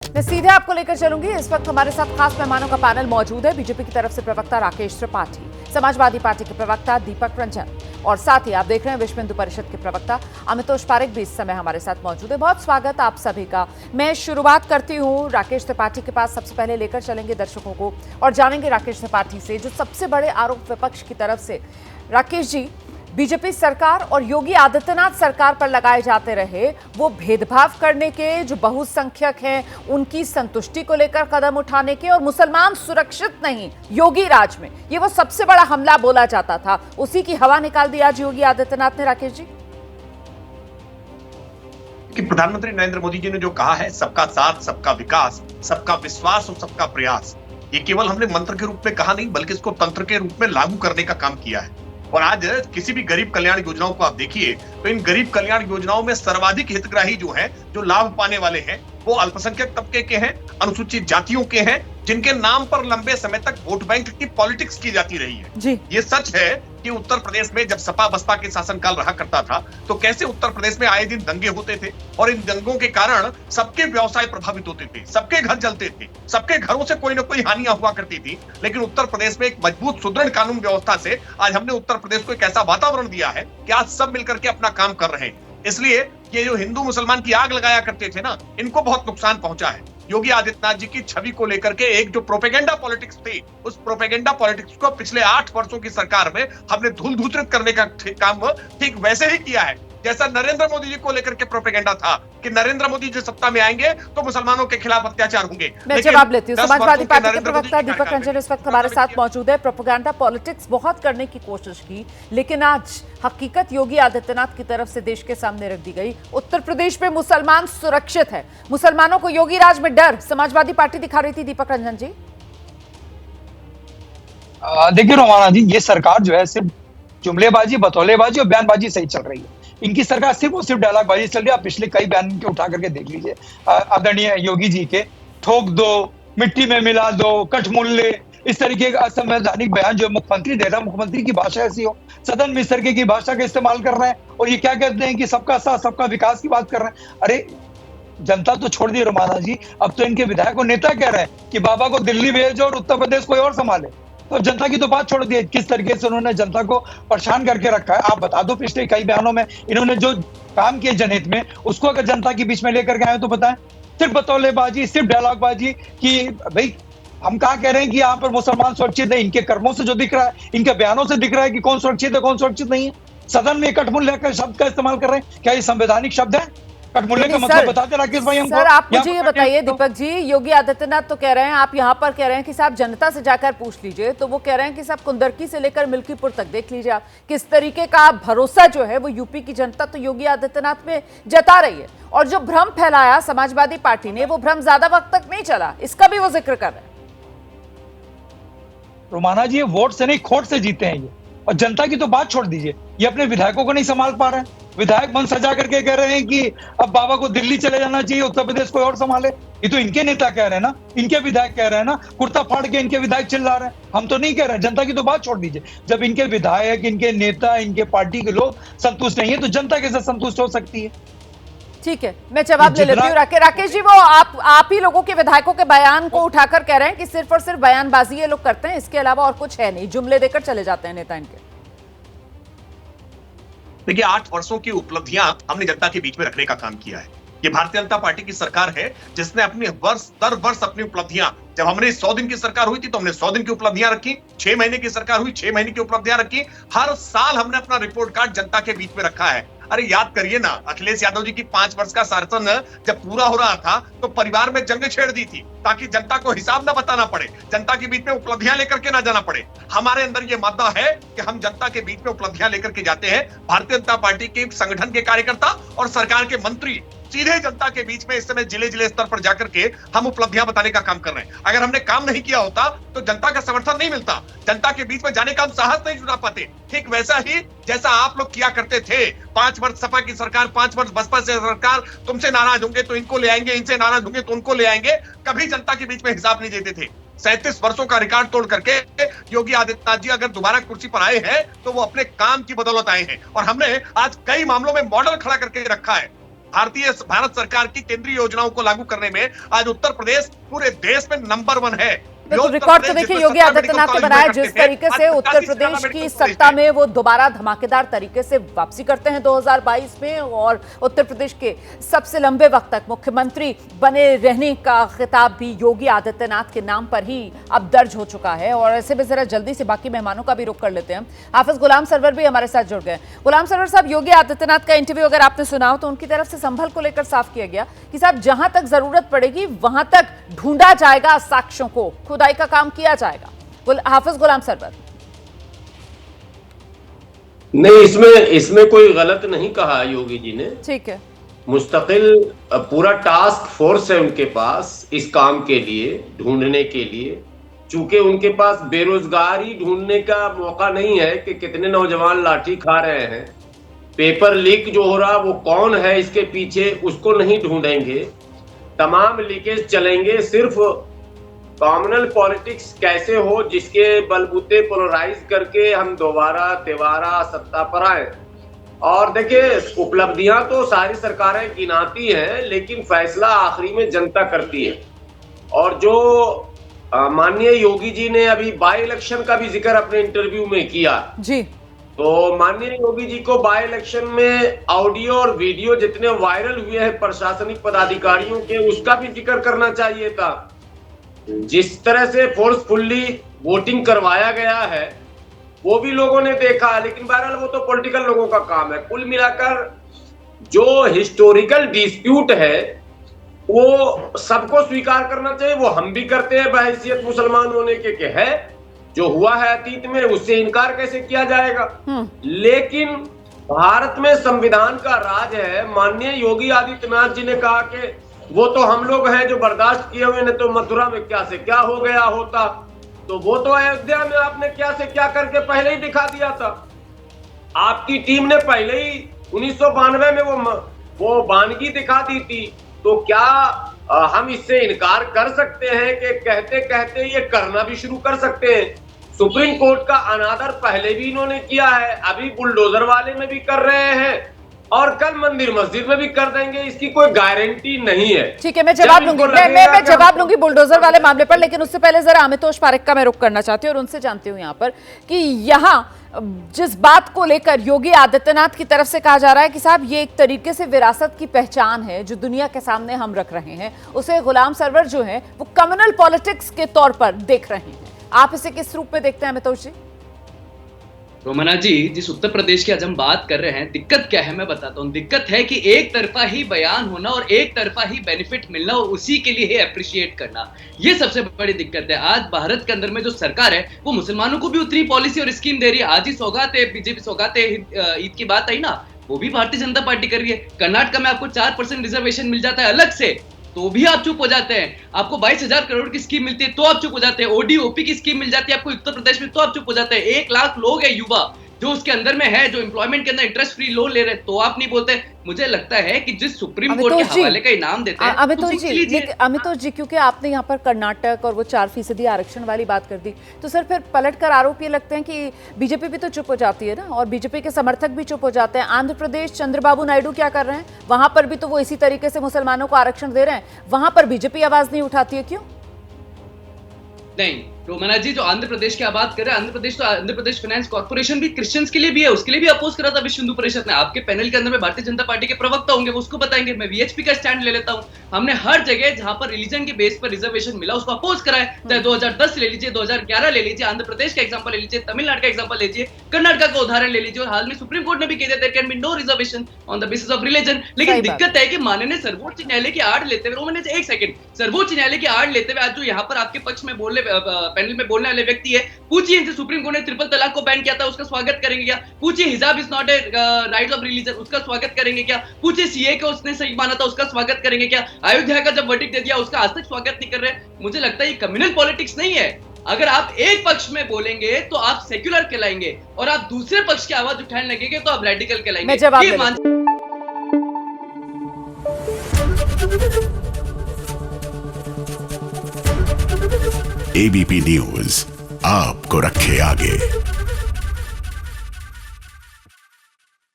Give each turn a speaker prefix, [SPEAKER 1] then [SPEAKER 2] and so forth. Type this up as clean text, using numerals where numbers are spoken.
[SPEAKER 1] मैं सीधे आपको लेकर चलूंगी। इस वक्त हमारे साथ खास मेहमानों का पैनल मौजूद है। बीजेपी की तरफ से प्रवक्ता राकेश त्रिपाठी, समाजवादी पार्टी के प्रवक्ता दीपक रंजन और साथ ही आप देख रहे हैं विश्व हिंदू परिषद के प्रवक्ता अमितोष पारेख भी इस समय हमारे साथ मौजूद है। बहुत स्वागत आप सभी का। मैं शुरुआत करती हूँ राकेश त्रिपाठी के पास। सबसे पहले लेकर चलेंगे दर्शकों को और जानेंगे राकेश त्रिपाठी से जो सबसे बड़े आरोप विपक्ष की तरफ से। राकेश जी, बीजेपी सरकार और योगी आदित्यनाथ सरकार पर लगाए जाते रहे वो भेदभाव करने के, जो बहुसंख्यक हैं उनकी संतुष्टि को लेकर कदम उठाने के, और मुसलमान सुरक्षित नहीं योगी राज में, ये वो सबसे बड़ा हमला बोला जाता था। उसी की हवा निकाल दी आज योगी आदित्यनाथ ने। राकेश जी,
[SPEAKER 2] कि प्रधानमंत्री नरेंद्र मोदी जी ने जो कहा है, सबका साथ, सबका विकास, सबका विश्वास और सबका प्रयास, ये केवल हमने मंत्र के रूप में कहा नहीं बल्कि इसको तंत्र के रूप में लागू करने का काम किया है। और आज किसी भी गरीब कल्याण योजनाओं को आप देखिए तो इन गरीब कल्याण योजनाओं में सर्वाधिक हितग्राही जो हैं, जो लाभ पाने वाले हैं, वो अल्पसंख्यक तबके के हैं, अनुसूचित जातियों के हैं, जिनके नाम पर लंबे समय तक वोट बैंक की पॉलिटिक्स की जाती रही है
[SPEAKER 1] जी।
[SPEAKER 2] ये सच है कि उत्तर प्रदेश में जब सपा बसपा के शासनकाल रहा करता था तो कैसे उत्तर प्रदेश में आए दिन दंगे होते थे और इन दंगों के कारण सबके व्यवसाय प्रभावित होते थे, सबके घर जलते थे, सबके घरों से कोई ना कोई हानियां हुआ करती थी। लेकिन उत्तर प्रदेश में एक मजबूत सुदृढ़ कानून व्यवस्था से आज हमने उत्तर प्रदेश को एक ऐसा वातावरण दिया है कि आज सब मिलकर के अपना काम कर रहे हैं। इसलिए ये जो हिंदू मुसलमान की आग लगाया करते थे ना, इनको बहुत नुकसान पहुंचा है। योगी आदित्यनाथ जी की छवि को लेकर के एक जो प्रोपेगेंडा पॉलिटिक्स थी, उस प्रोपेगेंडा पॉलिटिक्स को पिछले 8 वर्षों की सरकार में हमने धूल धूसरित करने का काम ठीक वैसे ही किया है जैसा नरेंद्र मोदी जी को लेकर के प्रोपेगेंडा था कि नरेंद्र मोदी जी सत्ता में आएंगे तो मुसलमानों के खिलाफ अत्याचार होंगे।
[SPEAKER 1] मैं जवाब लेती हूँ। समाजवादी पार्टी के प्रवक्ता दीपक रंजन इस वक्त हमारे साथ मौजूद है। प्रोपेगेंडा पॉलिटिक्स बहुत करने की कोशिश की, लेकिन आज हकीकत योगी आदित्यनाथ की तरफ से देश के सामने रख दी गई। उत्तर प्रदेश में मुसलमान सुरक्षित है, मुसलमानों को योगी राज में डर समाजवादी पार्टी दिखा रही थी। दीपक रंजन जी,
[SPEAKER 3] देखिए रोमाना जी, ये सरकार जो है सिर्फ जुमलेबाजी, बतौलेबाजी और बयानबाजी सही चल रही है। इनकी सरकार सिर्फ और सिर्फ डायलॉगबाजी चल रही है। आप पिछले कई बयान के उठा करके देख लीजिए आदरणीय योगी जी के, ठोक दो, मिट्टी में मिला दो, कठमुल्ले, इस तरीके का असंवैधानिक बयान जो मुख्यमंत्री दे रहा है। मुख्यमंत्री की भाषा ऐसी हो, सदन में इस तरीके की भाषा का इस्तेमाल कर रहे हैं और ये क्या कहते हैं कि सबका साथ सबका विकास की बात कर रहे हैं। अरे जनता तो छोड़ दी रोमाना जी, अब तो इनके विधायक और नेता कह रहे हैं कि बाबा को दिल्ली भेजो और उत्तर प्रदेश कोई और संभाले। तो जनता की तो बात छोड़ दी है, किस तरीके से उन्होंने जनता को परेशान करके रखा है। आप बता दो, पिछले कई बयानों में इन्होंने जो काम किए जनहित में, उसको अगर जनता के बीच में लेकर के आए तो बताएं। सिर्फ बतौलेबाजी, सिर्फ डायलॉगबाजी कि भाई हम कहाँ कह रहे हैं कि यहाँ पर मुसलमान सुरक्षित है। इनके कर्मों से जो दिख रहा है, इनके बयानों से दिख रहा है कि कौन सुरक्षित है कौन सुरक्षित नहीं है। सदन में कठमुल्ले का शब्द का इस्तेमाल कर रहे हैं, क्या ये संवैधानिक शब्द है? कठमुल्ले का मतलब बताते राकेश भाई हमको।
[SPEAKER 1] सर आप मुझे ये बताइए दीपक जी, योगी आदित्यनाथ तो कह रहे हैं, आप यहाँ पर कह रहे हैं कि साहब जनता से जाकर पूछ लीजिए, तो वो कह रहे हैं कि साहब कुंदरकी से लेकर मिल्कीपुर तक देख लीजिए आप किस तरीके का भरोसा जो है वो यूपी की जनता तो योगी आदित्यनाथ में जता रही है। और जो भ्रम फैलाया समाजवादी पार्टी ने, वो भ्रम ज्यादा वक्त तक नहीं चला, इसका भी वो जिक्र कर रहे हैं।
[SPEAKER 3] रोमाना जी, ये वोट से नहीं खोट से जीते हैं ये, और जनता की तो बात छोड़ दीजिए, ये अपने विधायकों को नहीं संभाल पा रहे हैं। विधायक मन सजा करके कह रहे हैं कि अब बाबा को दिल्ली चले जाना चाहिए, उत्तर प्रदेश कोई और संभाले। ये तो इनके नेता कह रहे हैं ना, इनके विधायक कह रहे हैं ना, कुर्ता फाड़ के इनके विधायक चिल्ला रहे हैं। हम तो नहीं कह रहे हैं, जनता की तो बात छोड़ दीजिए। जब इनके विधायक, इनके नेता, इनके पार्टी के लोग संतुष्ट नहीं है तो जनता कैसे संतुष्ट हो सकती है?
[SPEAKER 1] ठीक है, मैं जवाब ले लेती हूँ। राकेश जी, वो आप ही लोगों के विधायकों के बयान को उठाकर कह रहे हैं कि सिर्फ और सिर्फ बयानबाजी ये लोग करते हैं, इसके अलावा और कुछ है नहीं, जुमले देकर चले जाते हैं नेता इनके।
[SPEAKER 2] देखिए, 8 वर्षों की उपलब्धियां हमने जनता के बीच में रखने का काम किया है। ये भारतीय जनता पार्टी की सरकार है जिसने अपनी वर्ष दर वर्ष अपनी उपलब्धियां, जब हमने 100 दिन की सरकार हुई थी तो हमने 100 दिन की उपलब्धियां रखी, 6 महीने की सरकार हुई 6 महीने की उपलब्धियां रखी। हर साल हमने अपना रिपोर्ट कार्ड जनता के बीच में रखा है। अरे याद करिए ना, अखिलेश यादव जी की 5 वर्ष का शासन जब पूरा हो रहा था तो परिवार में जंग छेड़ दी थी ताकि जनता को हिसाब ना बताना पड़े, जनता के बीच में उपलब्धियां लेकर के ना जाना पड़े। हमारे अंदर ये मादा है कि हम जनता के बीच में उपलब्धियां लेकर के जाते हैं। भारतीय जनता पार्टी के संगठन के कार्यकर्ता और सरकार के मंत्री सीधे जनता के बीच में इस समय जिले जिले स्तर पर जाकर के हम उपलब्धियां बताने का काम कर रहे हैं। अगर हमने काम नहीं किया होता तो जनता का समर्थन नहीं मिलता, जनता के बीच में जाने का हम साहस नहीं जुटा पाते। ठीक वैसा ही जैसा आप लोग किया करते थे, 5 वर्ष सपा की सरकार, 5 वर्ष बसपा से सरकार, तुमसे नाराज होंगे तो इनको ले आएंगे, इनसे नाराज होंगे तो उनको ले आएंगे, कभी जनता के बीच में हिसाब नहीं देते थे। 37 वर्षों का रिकॉर्ड तोड़ करके योगी आदित्यनाथ जी अगर दोबारा कुर्सी पर आए हैं तो वो अपने काम की बदौलत आए हैं और हमने आज कई मामलों में मॉडल खड़ा करके रखा है। भारत सरकार की केंद्रीय योजनाओं को लागू करने में आज उत्तर प्रदेश पूरे देश में नंबर 1 है।
[SPEAKER 1] तो रिकॉर्ड तो देखिए योगी आदित्यनाथ ने बनाया, जिस तरीके से उत्तर प्रदेश की सत्ता में वो दोबारा धमाकेदार तरीके से वापसी करते हैं 2022 में, और उत्तर प्रदेश के सबसे लंबे वक्त तक मुख्यमंत्री बने रहने का खिताब भी योगी आदित्यनाथ के नाम पर ही अब दर्ज हो चुका है। और ऐसे में जरा जल्दी से बाकी मेहमानों का भी रुख कर लेते हैं। हाफिज गुलाम सरवर भी हमारे साथ जुड़ गए। गुलाम सरवर साहब, योगी आदित्यनाथ का इंटरव्यू अगर आपने सुना हो तो उनकी तरफ से संभल को लेकर साफ किया गया कि साहब जहां तक जरूरत पड़ेगी वहां तक ढूंढा जाएगा साक्ष्यों को, खुदाई का काम किया जाएगा। हाफिज गुलाम सरवर।
[SPEAKER 4] नहीं, इसमें कोई गलत नहीं कहा योगी जी ने।
[SPEAKER 1] ठीक है,
[SPEAKER 4] मुस्तकिल पूरा टास्क फोर्स है उनके पास इस काम के लिए, ढूंढने के लिए। चूंकि उनके पास बेरोजगारी ढूंढने का मौका नहीं है कि कितने नौजवान लाठी खा रहे हैं, पेपर लीक जो हो रहा वो कौन है इसके पीछे, उसको नहीं ढूंढेंगे। तमाम लीकेज चलेंगे, सिर्फ कॉमनल पॉलिटिक्स कैसे हो जिसके बलबूते पोलराइज करके हम दोबारा तिबारा सत्ता पर आए। और देखिए, उपलब्धियां तो सारी सरकारें गिनाती हैं, लेकिन फैसला आखिरी में जनता करती है। और जो माननीय योगी जी ने अभी बाई इलेक्शन का भी जिक्र अपने इंटरव्यू में किया
[SPEAKER 1] जी, तो
[SPEAKER 4] माननीय योगी जी को बाई इलेक्शन में ऑडियो और वीडियो जितने वायरल हुए हैं प्रशासनिक पदाधिकारियों के, उसका भी जिक्र करना चाहिए था। जिस तरह से फोर्सफुली वोटिंग करवाया गया है वो भी लोगों ने देखा, लेकिन बहरहाल वो तो पॉलिटिकल लोगों का काम है। कुल मिलाकर जो हिस्टोरिकल डिस्प्यूट है वो सबको स्वीकार करना चाहिए। वो हम भी करते हैं बहैसियत मुसलमान होने के है, जो हुआ है अतीत में उससे इनकार कैसे किया जाएगा। लेकिन भारत में संविधान का राज है। माननीय योगी आदित्यनाथ जी ने कहा कि वो तो हम लोग हैं जो बर्दाश्त किए हुए, ने तो मथुरा में क्या से क्या हो गया होता, तो वो तो अयोध्या में आपने क्या से क्या करके पहले ही दिखा दिया था। आपकी टीम ने पहले ही 1992 में वो बानगी दिखा दी थी। तो क्या हम इससे इनकार कर सकते हैं कि कहते कहते ये करना भी शुरू कर सकते हैं। सुप्रीम कोर्ट का अनादर पहले भी इन्होंने किया है, अभी बुलडोजर वाले में भी कर रहे हैं और कल मंदिर मस्जिद में भी कर देंगे, इसकी कोई गारंटी नहीं है।
[SPEAKER 1] ठीक है, मैं जवाब लूंगी, मैं जवाब लूंगी बुलडोजर वाले मामले पर, लेकिन उससे पहले जरा आमितोष पारेख का मैं रुख करना चाहती हूँ और उनसे जानती हूँ यहाँ पर कि यहाँ जिस बात को लेकर योगी आदित्यनाथ की तरफ से कहा जा रहा है कि साहब ये एक तरीके से विरासत की पहचान है जो दुनिया के सामने हम रख रहे हैं, उसे गुलाम सरवर जो है वो कम्युनल पॉलिटिक्स के तौर पर देख रहे हैं, आप इसे किस रूप में देखते हैं अमितोष जी?
[SPEAKER 5] रोमना जी, जिस उत्तर प्रदेश की आज हम बात कर रहे हैं, दिक्कत क्या है मैं बताता हूँ। दिक्कत है कि एक तरफा ही बयान होना और एक तरफा ही बेनिफिट मिलना और उसी के लिए ही अप्रिशिएट करना, ये सबसे बड़ी दिक्कत है। आज भारत के अंदर में जो सरकार है वो मुसलमानों को भी उतनी पॉलिसी और स्कीम दे रही है। आज ही सौगात है, बीजेपी सौगात है, ईद की बात आई ना, वो भी भारतीय जनता पार्टी कर रही है। कर्नाटक में आपको 4% रिजर्वेशन मिल जाता है अलग से, तो भी आप चुप हो जाते हैं। आपको 22,000 करोड़ की स्कीम मिलती है तो आप चुप हो जाते हैं। ओडीओपी की स्कीम मिल जाती है आपको उत्तर प्रदेश में तो आप चुप हो जाते हैं। 1 लाख लोग है युवा जो उसके अंदर में है, जो एम्प्लॉयमेंट के अंदर इंटरेस्ट फ्री लोन ले रहे हैं, तो आप नहीं बोलते। मुझे लगता है कि जिस सुप्रीम कोर्ट के हवाले का इनाम देते हैं
[SPEAKER 1] अमितोष जी, क्योंकि आपने यहाँ पर कर्नाटक और वो 4% आरक्षण वाली बात कर दी, तो सर फिर पलटकर आरोप ये लगते हैं कि बीजेपी भी तो चुप हो जाती है ना, और बीजेपी के समर्थक भी चुप हो जाते हैं। आंध्र प्रदेश चंद्रबाबू नायडू क्या कर रहे हैं, वहां पर भी तो वो इसी तरीके से मुसलमानों को आरक्षण दे रहे हैं, वहां पर बीजेपी आवाज नहीं उठाती है, क्यों?
[SPEAKER 5] नहीं रोमना जी, जो आंध्र प्रदेश की आप बात कर रहे हैं, आंध्र प्रदेश फाइनेंस कॉर्पोरेशन भी क्रिश्चियंस के लिए भी है, उसके लिए भी अपोज करा था विश्व हिंदू परिषद ने। आपके पैनल के अंदर में भारतीय जनता पार्टी के प्रवक्ता होंगे, वो उसको बताएंगे। मैं वीएचपी का स्टैंड ले लेता हूं। हमने हर जगह जहां पर रिलीजन के बेस पर रिजर्वेशन मिला उसको अपोज करा है। चाहे 2010 ले लीजिए, 2011 ले लीजिए, आंध्र प्रदेश का एग्जांपल ले लीजिए, तमिलनाडु का एग्जांपल ले लीजिए, कर्नाटक का उदाहरण ले लीजिए, और हाल में सुप्रीम कोर्ट ने भी कह दिया there can be no reservation on the basis of religion. लेकिन दिक्कत है कि माननीय सर्वोच्च न्यायालय की आड़ लेते हुए, एक सेकंड, सर्वोच्च न्यायालय की आड़ लेते हुए आज जो यहाँ पर आपके पक्ष में पैनल में बोलने वाले व्यक्ति है, पूछिए इनसे सुप्रीम कोर्ट ने ट्रिपल तलाक को बैन किया था, उसका स्वागत करेंगे क्या? पूछिए हिजाब is not a right of religion, उसका स्वागत करेंगे क्या? पूछिए सीए को उसने सही माना था, उसका स्वागत करेंगे क्या? अयोध्या का जब वर्डिक्ट दे दिया उसका आज तक स्वागत नहीं कर रहे। मुझे लगता है ये कम्युनल पॉलिटिक्स नहीं है। अगर आप एक पक्ष में बोलेंगे तो आप सेक्युलर कहलाएंगे और आप दूसरे पक्ष की आवाज उठाने लगेंगे तो आप रेडिकल कहलाएंगे।
[SPEAKER 6] एबीपी न्यूज आपको रखे आगे।